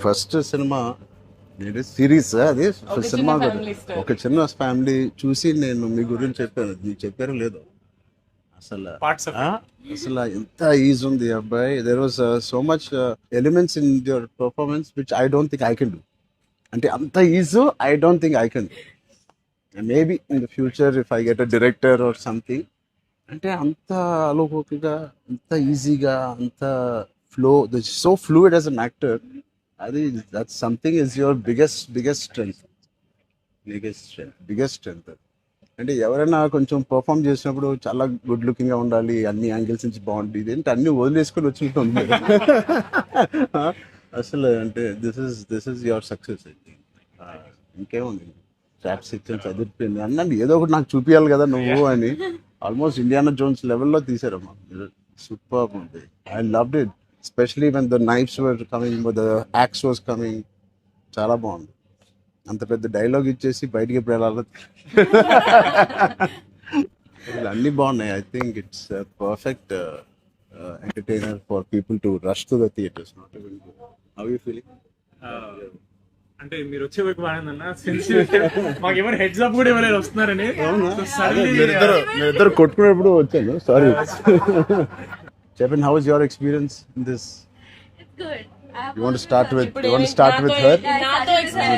First cinema నేను series అది cinema ఒక చిన్న ఫ్యామిలీ చూసి నేను మీ గురించి చెప్పాను, మీకు చెప్పారో లేదో అసలు అసలు ఎంత ఈజ్ ఉంది అబ్బాయి. There was so much elements in your performance which I don't think I can do. అంటే అంత ease I don't think I can do. Maybe in the future if I get a director or something, అంటే అంత అలోకంగా అంత ఈజీగా అంత flow, so fluid as an actor. అది that something is your biggest strength. అంటే ఎవరైనా కొంచెం పర్ఫామ్ చేసినప్పుడు చాలా గుడ్ లుకింగ్ గా ఉండాలి, అన్ని యాంగిల్స్ నుంచి బాగుంటుంది, ఇదేంటి అన్ని వదిలేసుకొని వచ్చినట్టు ఉంది. అసలు అంటే దిస్ ఇస్ యువర్ సక్సెస్. ఇంకేముంది, ట్రాప్ సెక్షన్ చదివిపోయింది అన్నాను, ఏదో ఒకటి నాకు చూపించాలి కదా నువ్వు అని. ఆల్మోస్ట్ ఇండియానా జోన్స్ లెవెల్లో తీసారమ్మా, సూపర్ ఉంది. I loved it, especially when the knives were coming, the axe was coming. చాలా బాగుంది. అంత పెద్ద డైలాగ్ ఇచ్చేసి బయటికి ఎప్పుడు వెళ్ళాలి. అన్నీ బాగున్నాయి. I think it's perfect entertainer for people to rush to the theatres. How you feeling? అంటే మీరు వచ్చే వరకు బాగుందన్న, మాకేమో హెడ్స్ అప్ కూడా ఇవ్వలేదు వస్తున్నారని. మీరిద్దరు కొట్టుకునేప్పుడు వచ్చాను, సారీ. చెప్పండి, how is your experience in this? You want to start with her?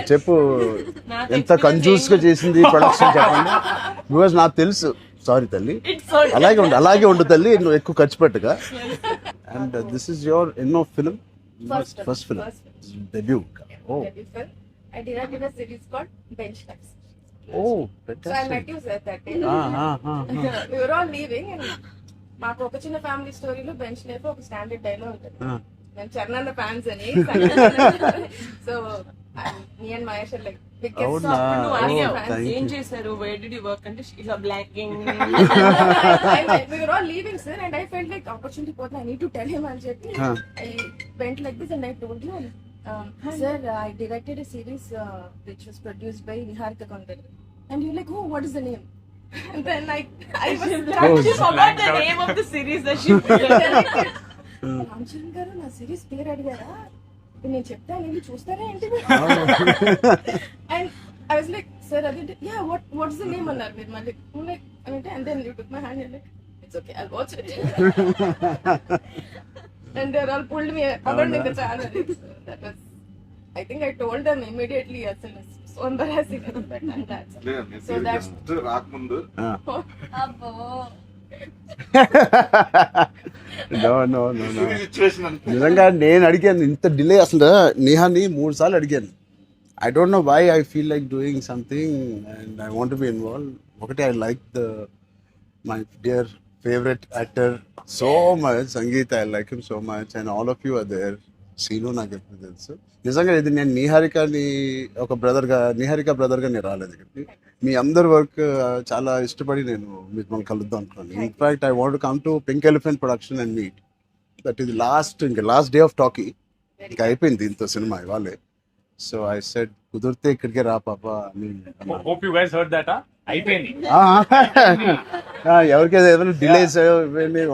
చెప్పు, ఎంత కన్ఫ్యూజ్ గా చేసింది ప్రొడక్షన్ చెప్పండి. బికాజ్ నాకు తెలుసు. సారీ తల్లి, అలాగే ఉండు తల్లి, నువ్వు ఎక్కువ ఖర్చు పెట్టగా. అండ్ దిస్ ఇస్ యువర్ ఎన్నో film? First film, debut. Oh, I directed a series called Bench Lives. Oh, So I met you sir that day. We were all leaving and మాకు ఒక చిన్న ఫ్యామిలీ స్టోరీలో బెంచ్ లైఫ్ ఒక standard dialogue ఉంటుంది. నేను Charan fans అని, so me and Mahesh like biggest ఏం చేశారు, where did you work అంటే she's a blacking. We were all leaving sir and I felt like opportunity పోతే I need to tell him అని చెప్పి I went like this and I told you, sir, I directed a series which was produced by Niharika Kondal. And you're like, oh, what is the name? And then I was She forgot the name of the series that she directed. Ramcharan గారు నా series పేరు అడిగారా, నేను చెప్తాను వెళ్ళి చూస్తారా ఏంటి? And I was like, sir అది యా వాట్స్ ద నేమ్ అన్నారు మీరు మళ్ళీ లైక్ అంటే. And then you took my hand and like it's okay I'll watch it. And they all pulled me around in the channel. That was, I think I told them immediately as soon as so embarrassing and that's so that's రాకముందు no నిజంగా నేను అడిగాను ఇంత delay. అసలు నేహాని 3 సార్లు అడిగాను. I don't know why I feel like doing something and I want be involve. ఒకటి, I like the my dear favorite actor so much, Sangeet, I like him so much and all of you are there. Seenu నాకు ఎప్పుడు తెలుసు. నిజంగా ఇది నేను నిహారికని ఒక నిహారిక బ్రదర్గా నేను రాలేదు ఇక్కడికి. మీ అందరి వర్క్ చాలా ఇష్టపడి నేను మిమ్మల్ని కలుద్దాం అనుకున్నాను. In fact I want come to pink elephant production and meet. That is last day of talkie. ఇంకా అయిపోయింది దీంతో సినిమా ఇవాళే. సో ఐ సెడ్ కుదిరితే ఇక్కడికే రా పాప అని. Hope you guys heard that. అయిపోయింది. ఎవరికైనా ఏదైనా డిలేస్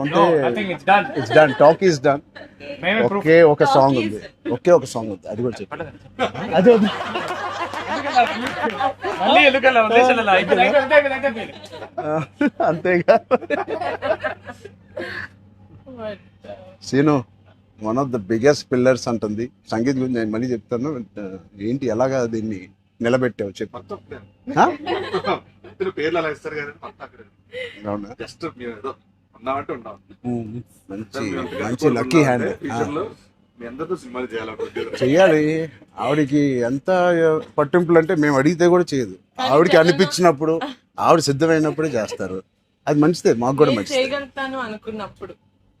ఉంటే it's done, talk is done. ఒకే ఒక సాంగ్ ఉంది, అది కూడా చెప్పండి. అది అంతేగా. Seenu one of the biggest pillars అంటుంది. సంగీత్ గురించి నేను మళ్ళీ చెప్తాను. ఏంటి ఎలాగా దీన్ని నిలబెట్టావు చెప్పు. పేర్లు అలా ఇస్తారు కానీ జస్ట్ ఉన్నామంటే ఉన్నాం. మంచి లక్కీ హ్యాండ్. మీ అందరితో సినిమాలు చెయ్యాలి. ఆవిడకి ఎంత పట్టింపులు అంటే మేము అడిగితే కూడా చేయదు. ఆవిడకి అనిపించినప్పుడు, ఆవిడ సిద్ధమైనప్పుడే చేస్తారు. అది మంచిదే, మాకు కూడా మంచిది. చేయగలుగుతాను అనుకున్నప్పుడు,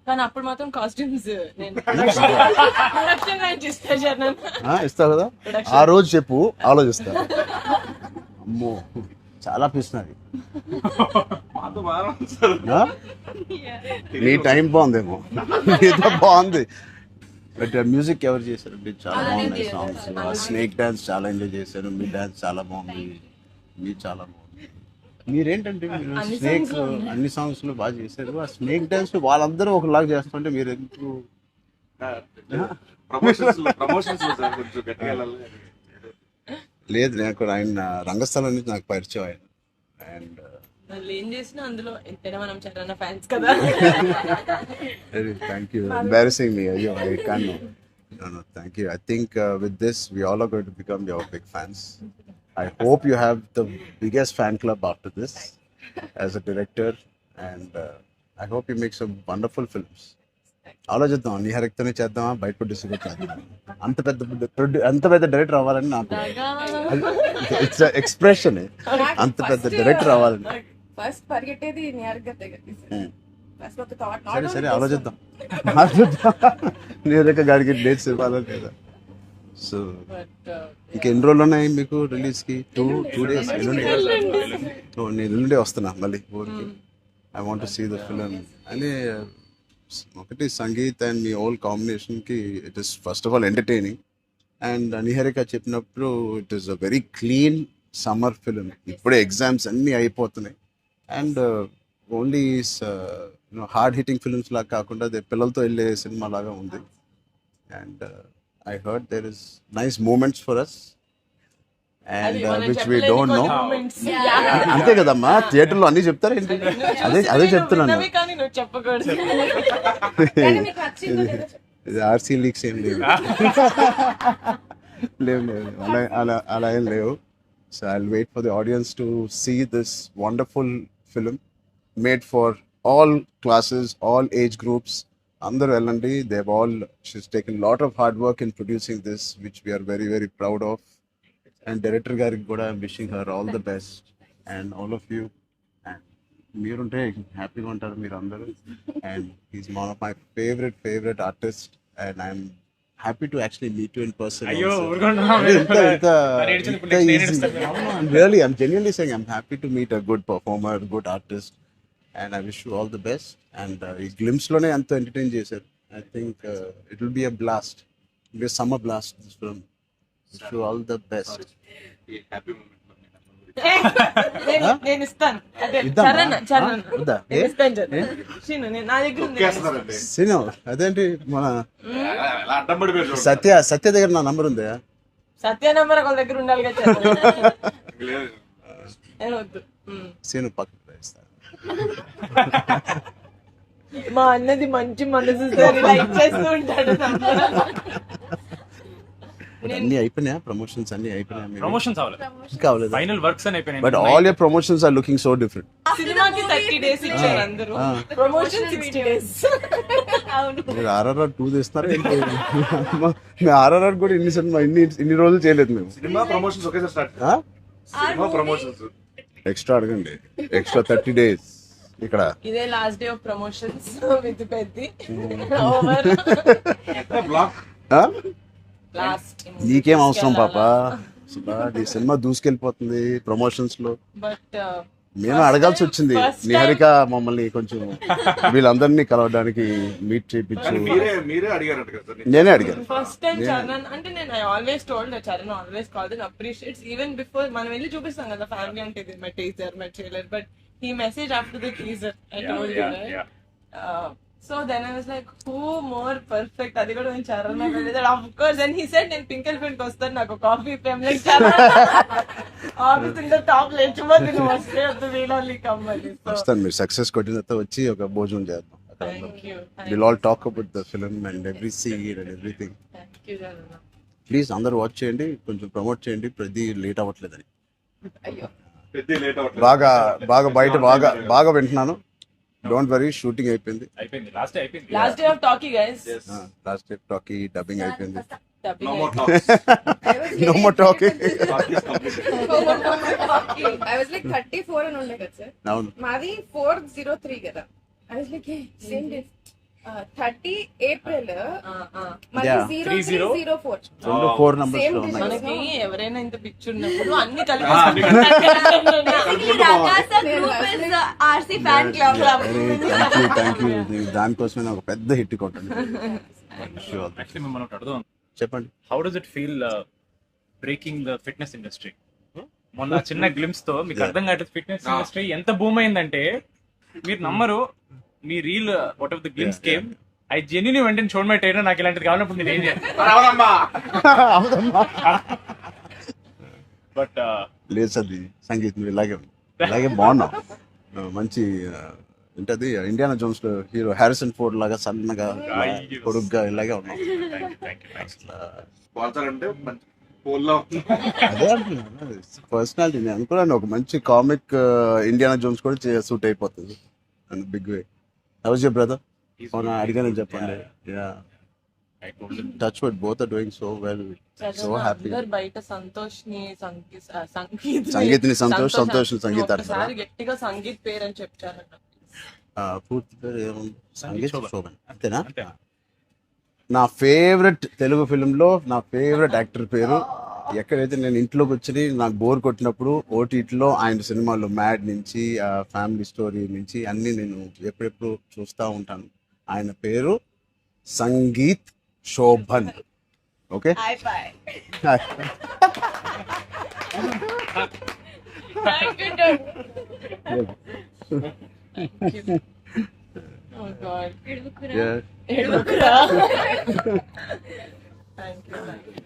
కానీ అప్పుడు మాత్రం కాస్ట్యూమ్స్ ఇస్తావు కదా, ఆ రోజు చెప్పు, ఆలోచిస్తా. అమ్మో చాలా పిస్తున్నది. నీ టైం బాగుందేమో, నీతో బాగుంది. బట్ మ్యూజిక్ ఎవరు చేశారండి? చాలా బాగున్నాయి సాంగ్స్. స్నేక్ డాన్స్ చాలా ఎంజాయ్ చేశారు. మీ డాన్స్ చాలా బాగుంది, మీ చాలా బాగుంది. మీరేంటంటే మీరు స్నేక్ అన్ని సాంగ్స్ లో బాగా చేశారు. ఆ స్నేక్ డాన్స్ వాళ్ళందరూ ఒకలాగా చేస్తుంటే మీరు ఎందుకు ప్రమోషన్స్ సార్ కొంచెం గట్టిగా వెళ్ళాలి. లేదు, నాకు ఆయన రంగస్థలం నుంచి నాకు పరిచయం ఆయన. అండ్ వాళ్ళు ఏం చేసినా అందులో ఎంతైనా మనం చరణ్ ఫ్యాన్స్ కదా. Thank you, embarrassing me. అయ్యో, I can no. No, thank you. I think with this, we all are going to become your big fans. I hope you have the biggest fan club after this as a director, and I hope you make some wonderful films. ఆలోచిద్దాం, నిహారికతోనే చేద్దామా, బయట producer చేద్దాం. అంత పెద్ద director అవ్వాలని నాకు it's expression. అంత పెద్ద డైరెక్టర్ అవ్వాలని ఫస్ట్ పరిగెట్టేది నిహారిక దగ్గర. ఫస్ట్ ఒక థాట్, సరే సరే ఆలోచిద్దాం. నిహారిక గారికి డేట్స్ ఇవ్వాలని లేదా? సో ఇంకెన్ని రోజులు ఉన్నాయి మీకు రిలీజ్ కి? Two days. నేను ఎల్లుండే వస్తున్నా మళ్ళీ ఊరికి. I want to see the film. అని ఒకటి సంగీత్ అండ్ మీ ఓల్ కాంబినేషన్ కి it is first of all entertaining. And Niharika చెప్పినప్పుడు it is a very clean summer film. ఇప్పుడే ఎగ్జామ్స్ అన్నీ అయిపోతున్నాయి. And only hard hitting films లాగా కాకుండా అదే పిల్లలతో వెళ్ళే సినిమా లాగా ఉంది. And I heard there is nice moments for us and which we don't know. అంతే కదమ్మా, థియేటర్లో అన్ని చెప్తారు ఏంటి? అదే చెప్తున్నాను. కానీ నువ్వు చెప్పకూడదు. కానీ మీకు నచ్చిందో లేదో చెప్పు. ఇది ఆర్సీ లీక్స్ ఏం లేవు. లేవు అలా ఏం లేవు. So I will wait for the audience to see this wonderful film made for all classes, all age groups. Andaru ellandi. She's taken a lot of hard work in producing this, which we are very, very proud of. And director gariki kuda I'm wishing her all the best. And all of you. And meerunte happy ga untaru meer andaru. And he's one of my favorite artists. And I'm happy to actually meet you in person. అయ్యో also. ఊరుకోండి. I'm genuinely saying I'm happy to meet a good performer, good artist. And I wish you all the best. And ఈ glimpse లోనే అంత entertain చేశారు. I think it will be a blast. It will be a summer blast, this film. Wish you all the best. ఈ happy moment నేను ఇస్తాను. అదే ఇద్దామా? చరణ్ వద్దా? నేను ఇస్తాను చరణ్. శ్రీను, నా దగ్గర ఉంది. తొక్కేస్తున్నారండి. సినిమా అదేంటి, మన ఎలా అడ్డం పడిపోయారు చూడండి. సత్య దగ్గర నా నంబర్ ఉందా? సత్య నంబర్ ఒకళ్ళ దగ్గర ఉండాలి కదా చరణ్. లేదు. నేను వద్దు. సీను పక్కన ఇస్తాను. మా అన్నది మంచి మనసు సార్, లైక్ చేస్తూ ఉంటాడు. అన్ని అయిపోయినాయా? ప్రమోషన్స్ అన్ని అయిపోయినాయా? ప్రమోషన్స్ అవ్వలేదు, ఇంకా అవ్వలేదు. ఫైనల్ వర్క్స్ అని అయిపోయినాయి. But all your promotions are looking so different. సినిమాకి 30 days ఇచ్చారు అందరూ, ప్రమోషన్ 60 days. అవును. మీరు RRR 2 తీస్తున్నారు ఏంటి? మేము RRR కూడా ఇన్ని రోజులు చేయలేదు మేము. సినిమా ప్రమోషన్స్ ఒకేసారి స్టార్ట్. సినిమా ప్రమోషన్స్ ఎక్స్ట్రా అడగండి, ఎక్స్ట్రా 30 days ఇక్కడ. ఇదే last day of promotions with Peddi over. Blockbuster నీకేం అవసరం పాప, ఈ సినిమా దూసుకెళ్ళిపోతుంది ప్రమోషన్స్ లో. బట్ మేము అడగాల్సి వచ్చింది. నిహారిక మమ్మల్ని కొంచెం వీళ్ళందరినీ కలవడానికి మీట్ చేయించు. మీరే అడిగారంట కదా సార్. నేనే అడిగాను. ఫస్ట్ టైం చరణ్ అంటే నేను I always told Charan always called and appreciates even before మనం వెళ్ళి చూపిస్తాం కదా ఫ్యామిలీ అంటే ఇది my teaser my trailer, but he messaged after the teaser. I told you, right? So then I was like, who more perfect? అది కూడా నేను చరణ్ వెళ్ళేది. Of course, and he said నేను పింక్ ఎలిఫెంట్ కి వస్తాను, నాకు coffee fame like Charan office in the top లేచిపోతే నువ్వు వస్తే వద్దు, వీళ్ళని కమ్మని. వస్తాను, మీరు సక్సెస్ కొట్టిన తర్వాత వచ్చి ఒక భోజనం చేద్దాం. Thank you. We'll all talk about the film and every scene and everything. Thank you, Chandana. Please అందరూ వాచ్ చేయండి, కొంచెం ప్రమోట్ చేయండి. ప్రతి లేట్ అవ్వట్లేదని అయ్యో, పెద్ద లేట్ అవుతుంది. బాగా బయట బాగా వింటున్నాను. డోంట్ వరీ, షూటింగ్ అయిపోయింది. లాస్ట్ డే అయిపోయింది. Last day of talkie, guys. Last day talkie dubbing అయిపోయింది. Dubbing No more అయిపోయింది. talks. I was No more talking. Talk is completed. I was like 34 అని ఉండే కదా సార్. అవును, మాది 403 కదా. I was like, hey, same day. 30 April మళ్ళీ Yeah. 0304. రెండు 4 numbers Same లో digits. ఉన్నాయి. మనకి ఎవరైనా ఇంత పిక్చర్ ఉన్నప్పుడు అన్ని అన్ని RC fan club. Thank you. దానికోసమే ఒక పెద్ద హిట్ కొట్టండి. Sure. యాక్చువల్లీ మిమ్మల్ని ఒకటి అడుగుదాం. చెప్పండి. How does it feel breaking the fitness industry? మొన్న చిన్న గ్లిమ్స్ తో మీకు అర్థం కావట్లేదు ఫిట్నెస్ ఇండస్ట్రీ ఎంత బూమ్ అయిందంటే మీరు నమ్మరు. మీ reel what of the glimpse came I genuinely వెంటనే చూడ మై ట్రైనర్ నాకు ఇలాంటిది కావాలన్నప్పుడు నేను ఏం చేయాలి. అవునమ్మా. అవుదమ్మా. బట్ లేదు సది సంగీత్ నువ్వు ఇలాగే బాగున్నావు. మంచి ఏంటది ఇండియానా జోన్స్ లో హీరో హ్యారిసన్ ఫోర్డ్ లాగా సన్నగా పొడుగ్గా ఇలాగే ఉన్నావు. స్పాన్సర్ అంటే మంచి పోల్లో అదే అంటున్నాను పర్సనాలిటీ. నేను అనుకున్నాను ఒక మంచి కామిక్ ఇండియానా జోన్స్ కూడా సూట్ అయిపోతుంది big way. How's your brother? అవునా అడిగానని చెప్పండి. Touch wood both are doing so well. So happy. అందరు బయట సంతోష్ ని సంగీత్ని సంతోష్ని సంగీత ఒకసారి గట్టిగా సంగీత్ పేరు అని చెప్తారట. పూర్తి పేరు ఏముంది? సంగీత్ శోభన్ అంతేనా? అంతే. నా ఫేవరెట్ తెలుగు ఫిల్మ్లో నా ఫేవరెట్ యాక్టర్ పేరు. ఎక్కడైతే నేను ఇంట్లోకి వచ్చి నాకు బోర్ కొట్టినప్పుడు ఓటీటీలో ఆయన సినిమాలు మ్యాడ్ నుంచి ఫ్యామిలీ స్టోరీ నుంచి అన్నీ నేను ఎప్పుడెప్పుడు చూస్తూ ఉంటాను. ఆయన పేరు Sangeet Shobhan. Okay Oh God. Yeah. Thank you.